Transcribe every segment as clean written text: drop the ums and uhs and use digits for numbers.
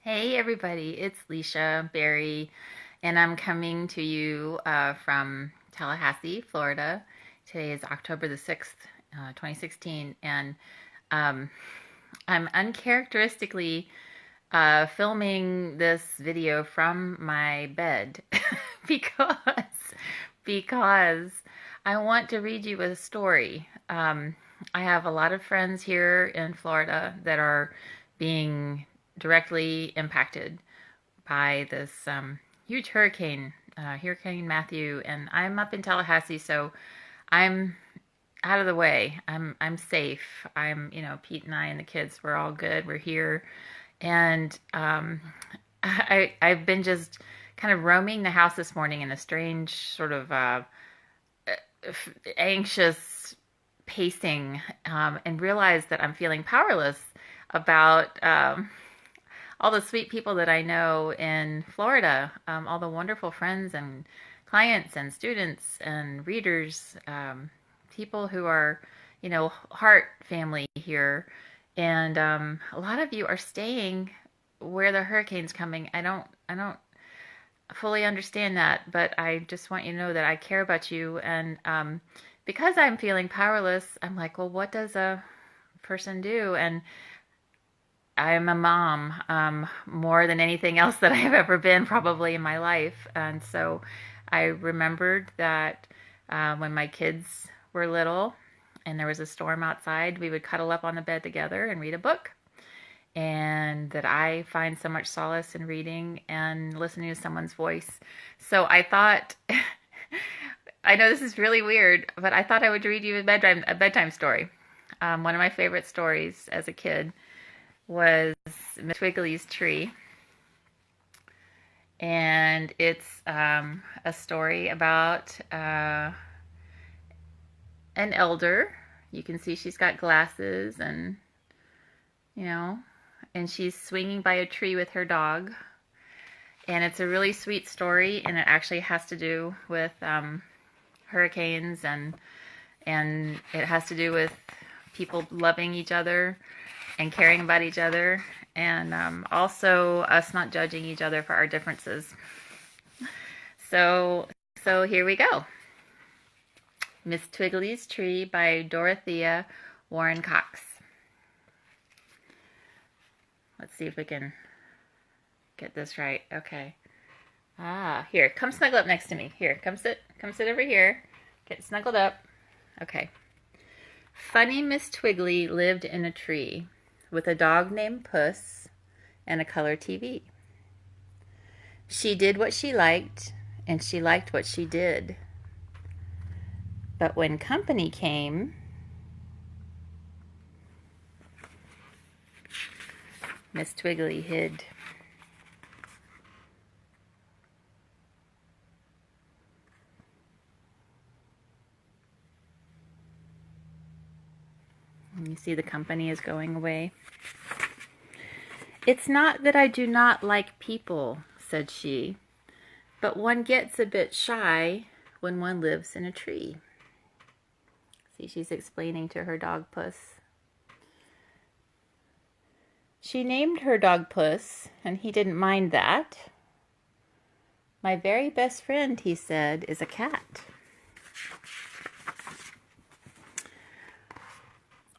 Hey everybody, it's Licia Berry, and I'm coming to you from Tallahassee, Florida. Today is October the 6th, 2016, and um, I'm uncharacteristically filming this video from my bed because because I want to read you a story. I have a lot of friends here in Florida that are being directly impacted by this huge hurricane, Hurricane Matthew, and I'm up in Tallahassee, so I'm out of the way. I'm safe. Pete and I and the kids, we're all good. We're here, and I've been just kind of roaming the house this morning in a strange sort of anxious pacing, and realized that I'm feeling powerless about all the sweet people that I know in Florida, all the wonderful friends and clients and students and readers, people who are, heart family here. And a lot of you are staying where the hurricane's coming. I don't fully understand that, but I just want you to know that I care about you. And because I'm feeling powerless, I'm like, well, what does a person do? And I'm a mom, more than anything else that I have ever been probably in my life. And so I remembered that when my kids were little and there was a storm outside, we would cuddle up on the bed together and read a book. And that I find so much solace in reading and listening to someone's voice. So I thought, I know this is really weird, but I thought I would read you a bedtime story. One of my favorite stories as a kid was Miss Twiggley's Tree. And it's a story about an elder. You can see she's got glasses and she's swinging by a tree with her dog. And it's a really sweet story, and it actually has to do with hurricanes, and it has to do with people loving each other and caring about each other, and also us not judging each other for our differences. So here we go. Miss Twiggley's Tree by Dorothea Warren Cox. Let's see if we can get this right. Okay. Here, come snuggle up next to me. Here, come sit over here. Get snuggled up. Okay. Funny Miss Twiggley lived in a tree with a dog named Puss and a color TV. She did what she liked, and she liked what she did. But when company came, Miss Twiggley hid. And you see the company is going away. It's not that I do not like people, said she, but one gets a bit shy when one lives in a tree. See, she's explaining to her dog Puss. She named her dog Puss, and he didn't mind that. My very best friend, he said, is a cat.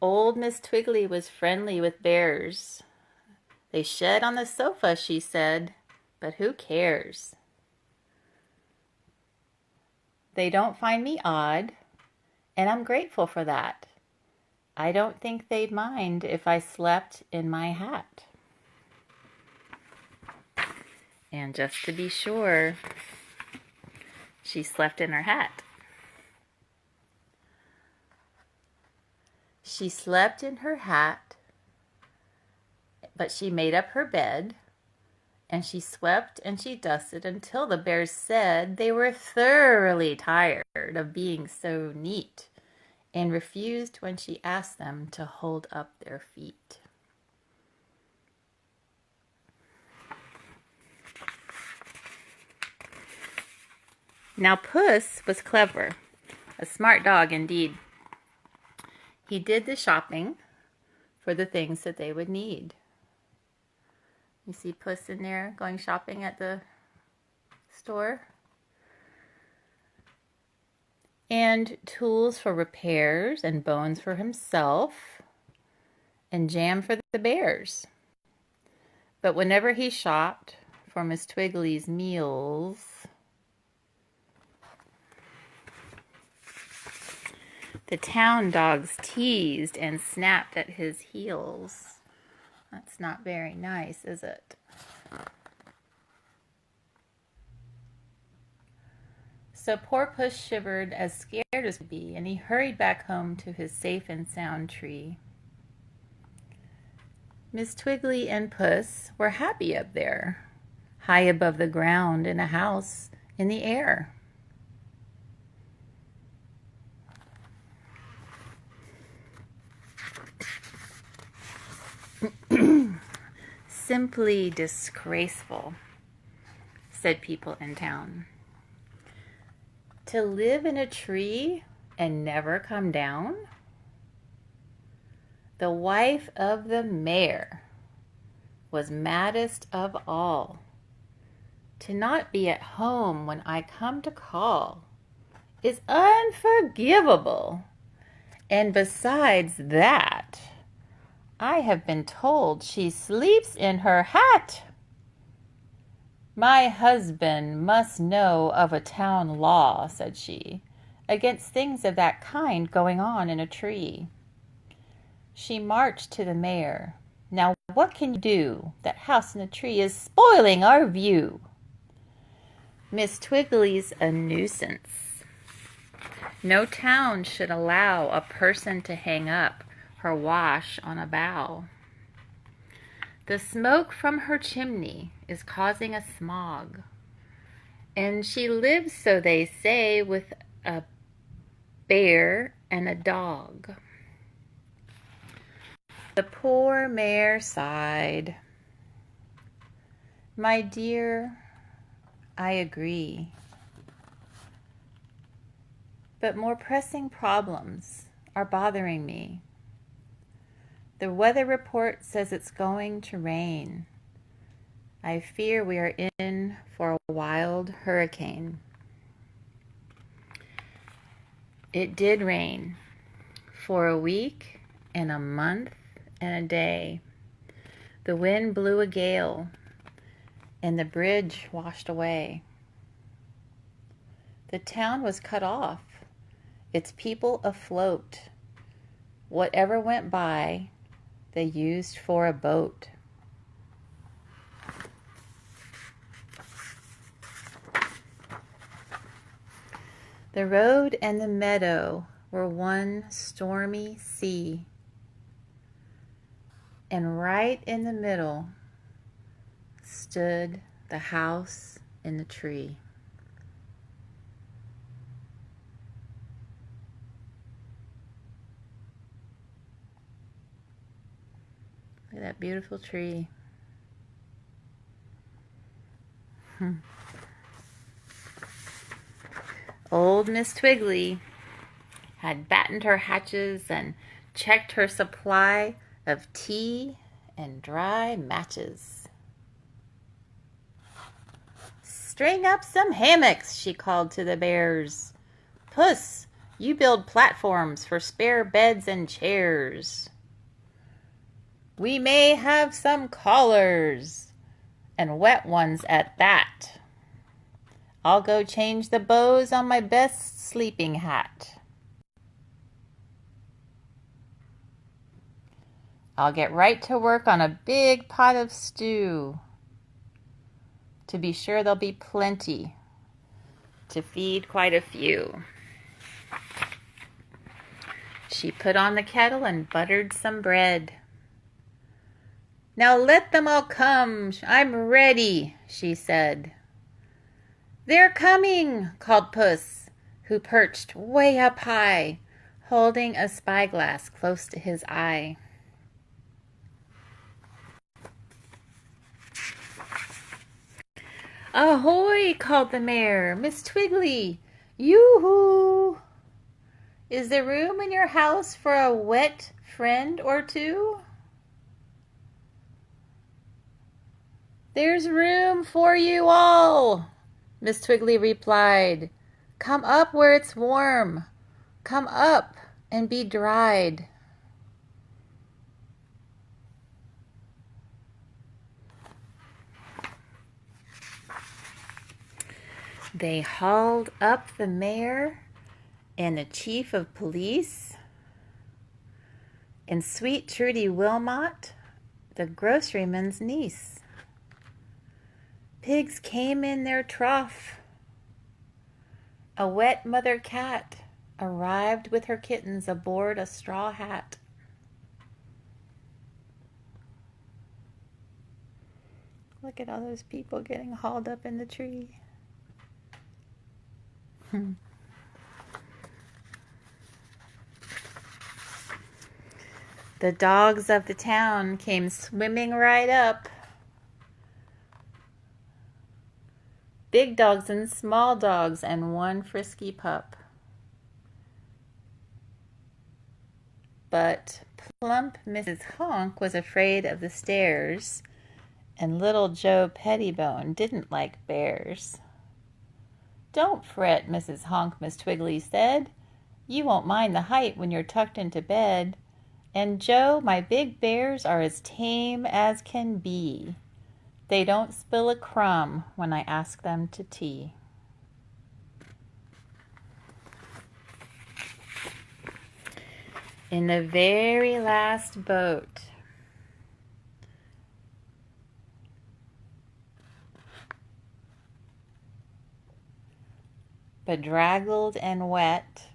Old Miss Twiggley was friendly with bears. They shed on the sofa, she said, but who cares? They don't find me odd, and I'm grateful for that. I don't think they'd mind if I slept in my hat. And just to be sure, she slept in her hat. She slept in her hat, but she made up her bed, and she swept and she dusted until the bears said they were thoroughly tired of being so neat, and refused when she asked them to hold up their feet. Now Puss was clever, a smart dog indeed. He did the shopping for the things that they would need. You see Puss in there going shopping at the store. And tools for repairs and bones for himself and jam for the bears. But whenever he shopped for Miss Twiggley's meals, the town dogs teased and snapped at his heels. That's not very nice, is it? So poor Puss shivered as scared as could be, and he hurried back home to his safe and sound tree. Miss Twiggley and Puss were happy up there, high above the ground in a house in the air. Simply disgraceful, said people in town. To live in a tree and never come down? The wife of the mayor was maddest of all. To not be at home when I come to call is unforgivable. And besides that, I have been told she sleeps in her hat. My husband must know of a town law, said she, against things of that kind going on in a tree. She marched to the mayor. Now what can you do? That house in the tree is spoiling our view. Miss Twiggley's a nuisance. No town should allow a person to hang up her wash on a bough. The smoke from her chimney is causing a smog, and she lives, so they say, with a bear and a dog. The poor mayor sighed. My dear, I agree. But more pressing problems are bothering me. The weather report says it's going to rain. I fear we are in for a wild hurricane. It did rain for a week and a month and a day. The wind blew a gale and the bridge washed away. The town was cut off, its people afloat. Whatever went by, they used for a boat. The road and the meadow were one stormy sea, and right in the middle stood the house in the tree. Look at that beautiful tree. Old Miss Twiggley had battened her hatches and checked her supply of tea and dry matches. String up some hammocks, she called to the bears. Puss, you build platforms for spare beds and chairs. We may have some collars, and wet ones at that. I'll go change the bows on my best sleeping hat. I'll get right to work on a big pot of stew. To be sure there'll be plenty to feed quite a few. She put on the kettle and buttered some bread. Now let them all come. I'm ready, she said. They're coming, called Puss, who perched way up high, holding a spyglass close to his eye. Ahoy, called the mayor. Miss Twiggley, yoo-hoo! Is there room in your house for a wet friend or two? "There's room for you all," Miss Twiggley replied. "Come up where it's warm. Come up and be dried." They hauled up the mayor and the chief of police and sweet Trudy Wilmot, the groceryman's niece. Pigs came in their trough. A wet mother cat arrived with her kittens aboard a straw hat. Look at all those people getting hauled up in the tree. The dogs of the town came swimming right up. Big dogs and small dogs and one frisky pup. But plump Mrs. Honk was afraid of the stairs, and little Joe Pettibone didn't like bears. "Don't fret, Mrs. Honk," Miss Twiggley said. "You won't mind the height when you're tucked into bed. And Joe, my big bears are as tame as can be. They don't spill a crumb when I ask them to tea." In the very last boat, bedraggled and wet,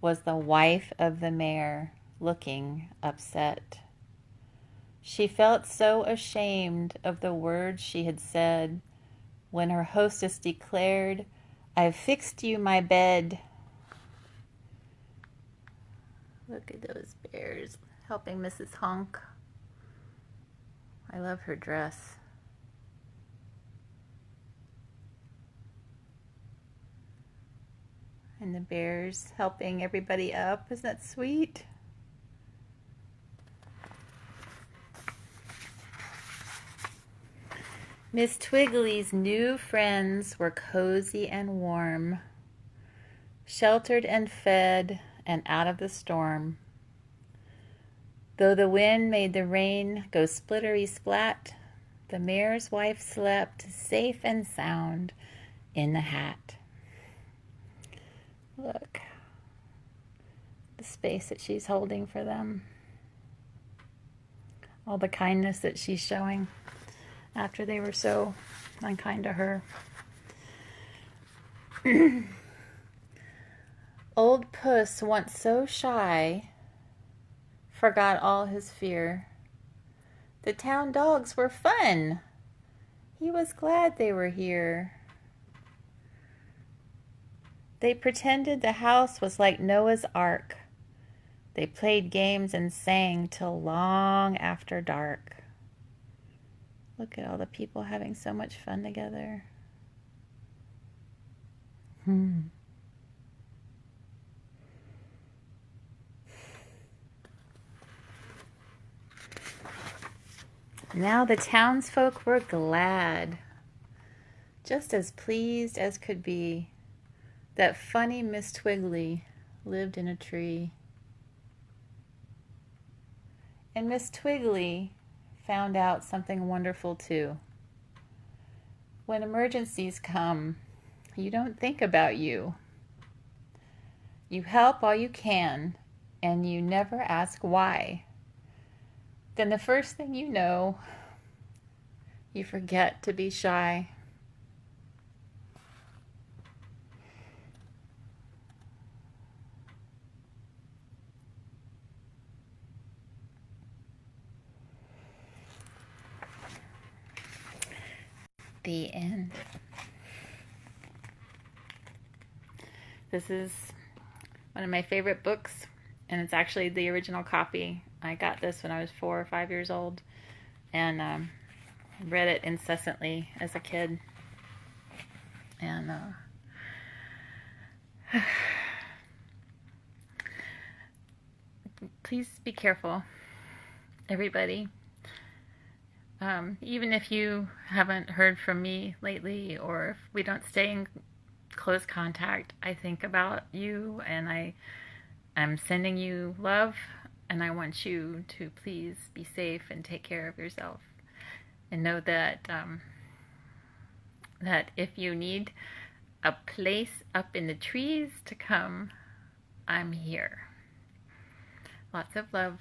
was the wife of the mayor, looking upset. She felt so ashamed of the words she had said when her hostess declared, "I've fixed you my bed." Look at those bears helping Mrs. Honk. I love her dress. And the bears helping everybody up. Isn't that sweet? Miss Twiggley's new friends were cozy and warm, sheltered and fed and out of the storm. Though the wind made the rain go splittery splat, the mayor's wife slept safe and sound in the hat. Look, the space that she's holding for them. All the kindness that she's showing after they were so unkind to her. Old Puss, once so shy, forgot all his fear. The town dogs were fun. He was glad they were here. They pretended the house was like Noah's Ark. They played games and sang till long after dark. Look at all the people having so much fun together. Now the townsfolk were glad, just as pleased as could be, that funny Miss Twiggley lived in a tree. And Miss Twiggley found out something wonderful too. When emergencies come, you don't think about you. You help all you can, and you never ask why. Then the first thing you know, you forget to be shy. The end. This is one of my favorite books, and it's actually the original copy. I got this when I was 4 or 5 years old, and read it incessantly as a kid. And please be careful, everybody. Even if you haven't heard from me lately, or if we don't stay in close contact, I think about you, and I'm sending you love, and I want you to please be safe and take care of yourself. And know that that if you need a place up in the trees to come, I'm here. Lots of love.